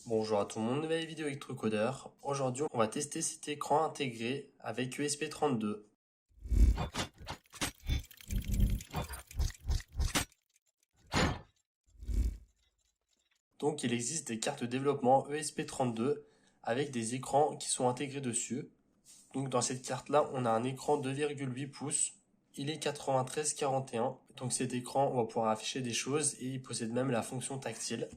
Bonjour à tout le monde, nouvelle vidéo électrocodeur. Aujourd'hui, on va tester cet écran intégré avec ESP32. Donc, il existe des cartes de développement ESP32 avec des écrans qui sont intégrés dessus. Donc, dans cette carte-là, on a un écran 2,8 pouces. Il est 9341. Donc, cet écran, on va pouvoir afficher des choses et il possède même la fonction tactile.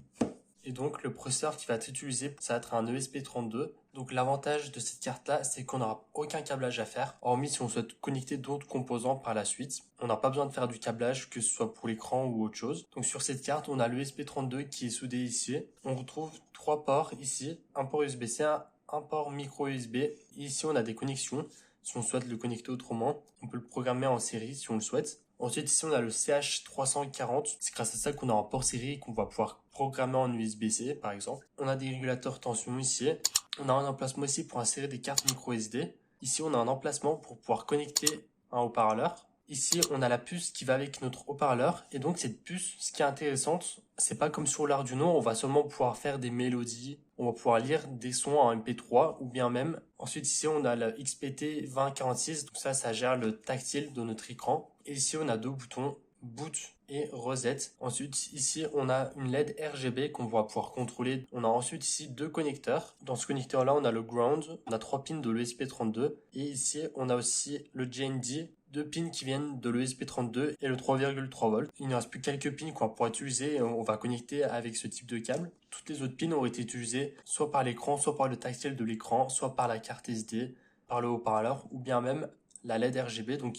Et donc, le processeur qui va être utilisé, ça va être un ESP32. Donc, l'avantage de cette carte-là, c'est qu'on n'aura aucun câblage à faire, hormis si on souhaite connecter d'autres composants par la suite. On n'a pas besoin de faire du câblage, que ce soit pour l'écran ou autre chose. Donc, sur cette carte, on a l'ESP32 qui est soudé ici. On retrouve trois ports ici, un port USB-C, un port micro USB. Et ici, on a des connexions. Si on souhaite le connecter autrement, on peut le programmer en série si on le souhaite. Ensuite, ici, on a le CH340. C'est grâce à ça qu'on a un port série et qu'on va pouvoir programmer en USB-C, par exemple. On a des régulateurs tension ici. On a un emplacement ici pour insérer des cartes micro SD. Ici, on a un emplacement pour pouvoir connecter un haut-parleur. Ici, on a la puce qui va avec notre haut-parleur. Et donc, cette puce, ce qui est intéressant, c'est pas comme sur l'Arduino, on va seulement pouvoir faire des mélodies. On va pouvoir lire des sons en MP3 ou bien même. Ensuite, ici, on a le XPT 2046. Donc ça gère le tactile de notre écran. Et ici, on a deux boutons, boot et reset. Ensuite, ici, on a une LED RGB qu'on va pouvoir contrôler. On a ensuite ici deux connecteurs. Dans ce connecteur-là, on a le ground. On a trois pins de l'ESP32. Et ici, on a aussi le JND. Deux pins qui viennent de l'ESP32 et le 3,3 volts. Il ne reste plus quelques pins qu'on va pouvoir utiliser et on va connecter avec ce type de câble. Toutes les autres pins ont été utilisées soit par l'écran, soit par le tactile de l'écran, soit par la carte SD, par le haut-parleur ou bien même la LED RGB. Donc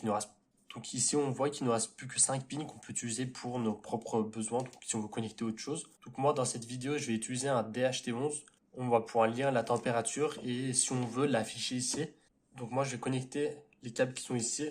ici, on voit qu'il ne reste plus que 5 pins qu'on peut utiliser pour nos propres besoins, donc si on veut connecter autre chose. Donc moi, dans cette vidéo, je vais utiliser un DHT11. On va pouvoir lire la température et si on veut l'afficher ici. Donc moi, je vais connecter les câbles qui sont ici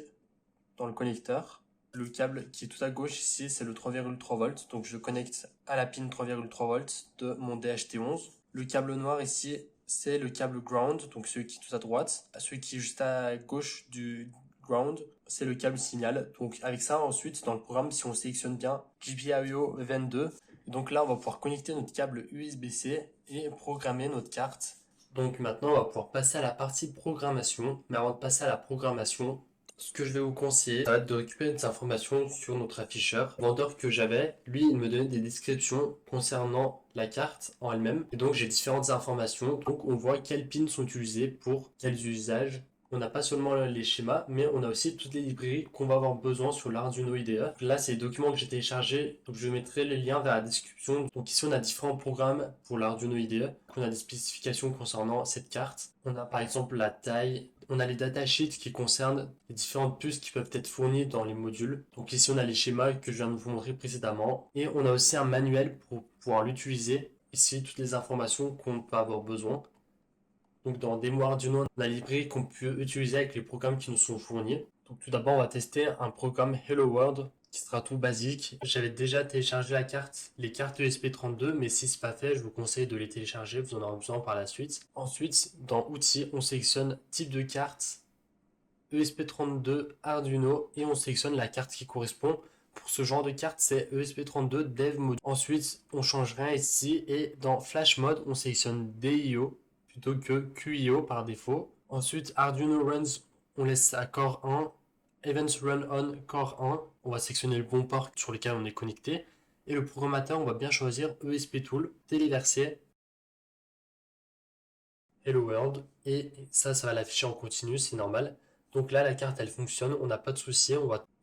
dans le connecteur. Le câble qui est tout à gauche ici, c'est le 3,3 volts. Donc je connecte à la pin 3,3 volts de mon DHT11. Le câble noir ici, c'est le câble ground, donc celui qui est tout à droite. Celui qui est juste à gauche du ground, c'est le câble signal. Donc avec ça, ensuite, dans le programme, si on sélectionne bien GPIO 22, donc là, on va pouvoir connecter notre câble USB-C et programmer notre carte. Donc maintenant, on va pouvoir passer à la partie programmation. Mais avant de passer à la programmation, ce que je vais vous conseiller, ça va être de récupérer des informations sur notre afficheur. Le vendeur que j'avais, lui, il me donnait des descriptions concernant la carte en elle-même. Et donc, j'ai différentes informations. Donc, on voit quels pins sont utilisés pour quels usages. On n'a pas seulement les schémas, mais on a aussi toutes les librairies qu'on va avoir besoin sur l'Arduino IDE. Là, c'est les documents que j'ai téléchargés. Donc, je mettrai les liens vers la description. Donc, ici, on a différents programmes pour l'Arduino IDE. On a des spécifications concernant cette carte. On a par exemple la taille. On a les datasheets qui concernent les différentes puces qui peuvent être fournies dans les modules. Donc ici, on a les schémas que je viens de vous montrer précédemment. Et on a aussi un manuel pour pouvoir l'utiliser. Ici, toutes les informations qu'on peut avoir besoin. Donc dans Demo Arduino, on a la librairie qu'on peut utiliser avec les programmes qui nous sont fournis. Donc tout d'abord, on va tester un programme Hello World qui sera tout basique. J'avais déjà téléchargé les cartes ESP32, mais si ce n'est pas fait, je vous conseille de les télécharger, vous en aurez besoin par la suite. Ensuite, dans Outils, on sélectionne type de carte, ESP32 Arduino, et on sélectionne la carte qui correspond. Pour ce genre de carte, c'est ESP32 Dev Mode. Ensuite, on change rien ici, et dans Flash Mode, on sélectionne DIO plutôt que QIO par défaut. Ensuite, Arduino Runs, on laisse à Core 1. Events Run On Core 1. On va sélectionner le bon port sur lequel on est connecté. Et le programmateur, on va bien choisir ESP Tool, téléverser, Hello World. Et ça va l'afficher en continu, c'est normal. Donc là, la carte, elle fonctionne, on n'a pas de souci.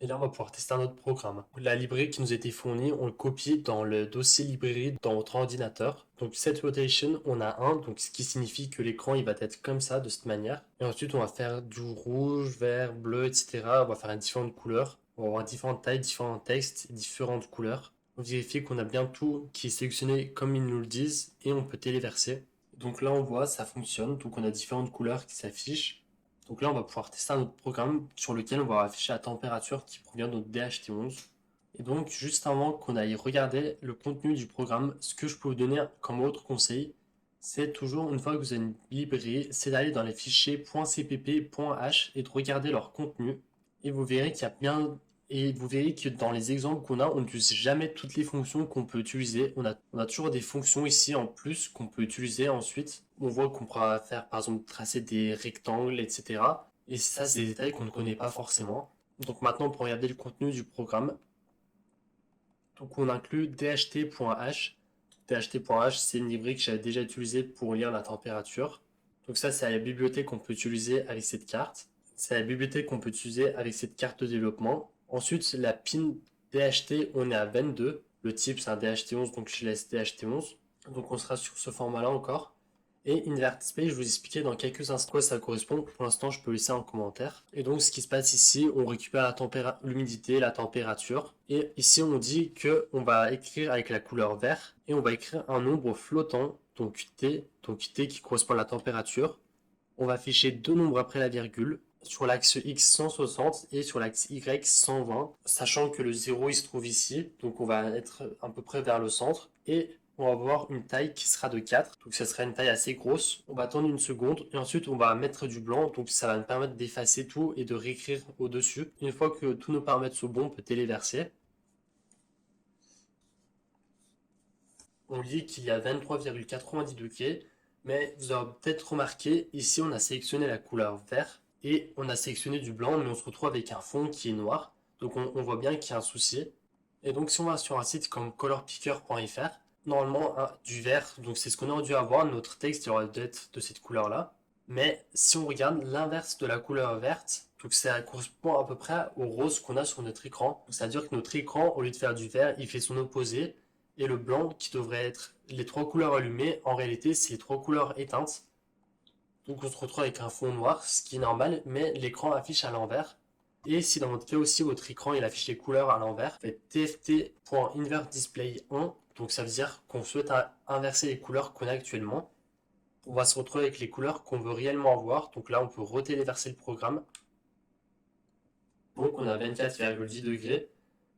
Et là, on va pouvoir tester un autre programme. La librairie qui nous a été fournie, on le copie dans le dossier librairie dans votre ordinateur. Donc Set Rotation, on a un, donc ce qui signifie que l'écran, il va être comme ça, de cette manière. Et ensuite, on va faire du rouge, vert, bleu, etc. On va faire différentes couleurs. On va avoir différentes tailles, différents textes, différentes couleurs. On vérifie qu'on a bien tout qui est sélectionné comme ils nous le disent et on peut téléverser. Donc là, on voit, ça fonctionne. Donc on a différentes couleurs qui s'affichent. Donc là, on va pouvoir tester un autre programme sur lequel on va afficher la température qui provient de notre DHT11. Et donc, juste avant qu'on aille regarder le contenu du programme, ce que je peux vous donner comme autre conseil, c'est toujours, une fois que vous avez une librairie, c'est d'aller dans les fichiers .cpp, .h et de regarder leur contenu. Et vous verrez qu'il y a bien Et vous verrez que dans les exemples qu'on a, on n'utilise jamais toutes les fonctions qu'on peut utiliser. On a toujours des fonctions ici en plus qu'on peut utiliser ensuite. On voit qu'on pourra faire par exemple tracer des rectangles, etc. Et ça, c'est des détails qu'on ne connaît pas forcément. Donc maintenant, pour regarder le contenu du programme, donc on inclut dht.h. dht.h, c'est une librairie que j'avais déjà utilisée pour lire la température. Donc ça, c'est la bibliothèque qu'on peut utiliser avec cette carte. C'est la bibliothèque qu'on peut utiliser avec cette carte de développement. Ensuite, la pin DHT, on est à 22. Le type, c'est un DHT11, donc je laisse DHT11. Donc on sera sur ce format-là encore. Et invert display, je vous expliquer dans quelques instants à quoi ça correspond. Pour l'instant, je peux laisser en commentaire. Et donc, ce qui se passe ici, on récupère l'humidité, la température. Et ici, on dit qu'on va écrire avec la couleur vert. Et on va écrire un nombre flottant, donc T qui correspond à la température. On va afficher deux nombres après la virgule. Sur l'axe X 160 et sur l'axe Y 120, sachant que le 0 il se trouve ici, donc on va être à peu près vers le centre, et on va avoir une taille qui sera de 4, donc ça sera une taille assez grosse. On va attendre une seconde, et ensuite on va mettre du blanc, donc ça va nous permettre d'effacer tout et de réécrire au-dessus. Une fois que tous nos paramètres sont bons, on peut téléverser. On lit qu'il y a 23,90 degrés, mais vous avez peut-être remarqué, ici on a sélectionné la couleur vert, et on a sélectionné du blanc, mais on se retrouve avec un fond qui est noir. Donc on voit bien qu'il y a un souci. Et donc si on va sur un site comme colorpicker.fr, normalement du vert, donc c'est ce qu'on aurait dû avoir, notre texte aurait dû être de cette couleur-là. Mais si on regarde l'inverse de la couleur verte, donc ça correspond à peu près au rose qu'on a sur notre écran. C'est-à-dire que notre écran, au lieu de faire du vert, il fait son opposé. Et le blanc, qui devrait être les trois couleurs allumées, en réalité c'est les trois couleurs éteintes. Donc on se retrouve avec un fond noir, ce qui est normal, mais l'écran affiche à l'envers. Et si dans votre cas aussi votre écran il affiche les couleurs à l'envers, faites tft.invertDisplay1, donc ça veut dire qu'on souhaite inverser les couleurs qu'on a actuellement. On va se retrouver avec les couleurs qu'on veut réellement avoir, donc là on peut retéléverser le programme. Donc on a 24,10 degrés.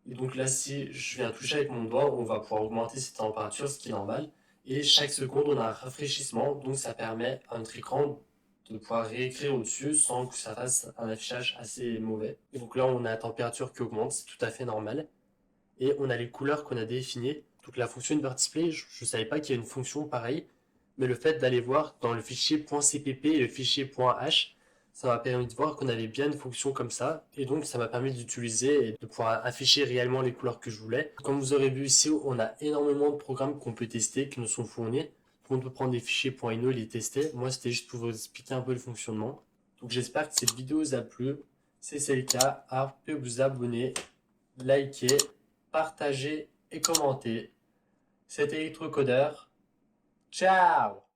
Et donc là, si je viens toucher avec mon doigt, on va pouvoir augmenter cette température, ce qui est normal. Et chaque seconde, on a un rafraîchissement, donc ça permet à notre écran de pouvoir réécrire au-dessus sans que ça fasse un affichage assez mauvais. Et donc là, on a la température qui augmente, c'est tout à fait normal. Et on a les couleurs qu'on a définies. Donc la fonction InvertDisplay, je ne savais pas qu'il y a une fonction pareille, mais le fait d'aller voir dans le fichier .cpp et le fichier .h, ça m'a permis de voir qu'on avait bien une fonction comme ça, et donc ça m'a permis d'utiliser et de pouvoir afficher réellement les couleurs que je voulais. Comme vous aurez vu ici, on a énormément de programmes qu'on peut tester, qui nous sont fournis. On peut prendre des fichiers .ino et les tester. Moi, c'était juste pour vous expliquer un peu le fonctionnement. Donc j'espère que cette vidéo vous a plu. Si c'est le cas, vous pouvez vous abonner, liker, partager et commenter. C'était Electrocodeur. Ciao!